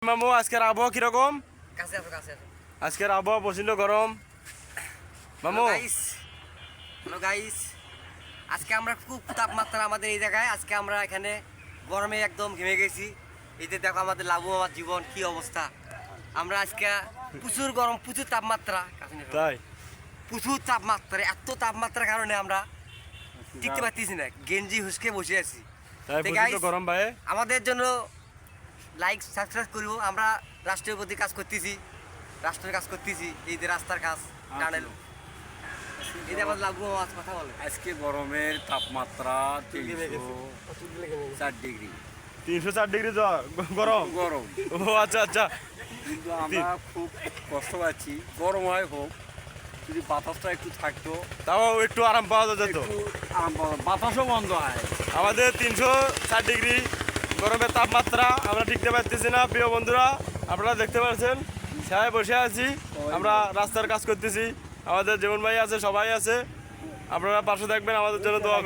মামু আজকের আবহাওয়া কিরকম? কাছে আসো কাছে আসো। আজকের আবহাওয়া প্রচন্ড গরম মামু। হ্যালো গাইস, আজকে আমরা খুব তাপমাত্রা আমাদের এই জায়গায়। আজকে আমরা এখানে গরমে একদম ঘেমে গেছি। এই যে দেখো আমাদের লাবু আমার জীবন কি অবস্থা। আমরা আজকে প্রচুর গরম, প্রচুর তাপমাত্রা, তাই প্রচুর তাপমাত্রা। এত তাপমাত্রার কারণে আমরা টিকতে পারতেছি না, গেঞ্জি হুসকে বসে আছি। তাই তো প্রচন্ড guys, গরম ভাই। আমাদের জন্য লাইক সাবস্ক্রাইব করব। আমরা রাষ্ট্রের প্রতি কাজ করতেছি, রাষ্ট্রের কাজ করতেছি। এই যে রাস্তার কাজ, টানেল। এই যে আমার লাবু মাছ কথা বলে। আজকে গরমের তাপমাত্রা 304 ডিগ্রি 304 ডিগ্রি গরম। গরম, ও আচ্ছা আচ্ছা। কিন্তু আমরা খুব কষ্ট পাচ্ছি। গরম হয় হোক, যদি বাতাসটা একটু থাকতো তাও একটু আরাম পাওয়া যেত। একটু আরাম পাওয়া, বাতাসও বন্ধ হয়। আমাদের 304 ডিগ্রি গরমের তাপমাত্রা, আমরা টিকতে পারতেছি না। প্রিয় বন্ধুরা, আপনারা দেখতে পাচ্ছেন ছায়ায় বসে আছি, আমরা রাস্তার কাজ করতেছি। আমাদের জীবন ভাই আছে, সবাই আছে। আপনারা পাশে থাকবেন, আমাদের জন্য দোয়া করবেন।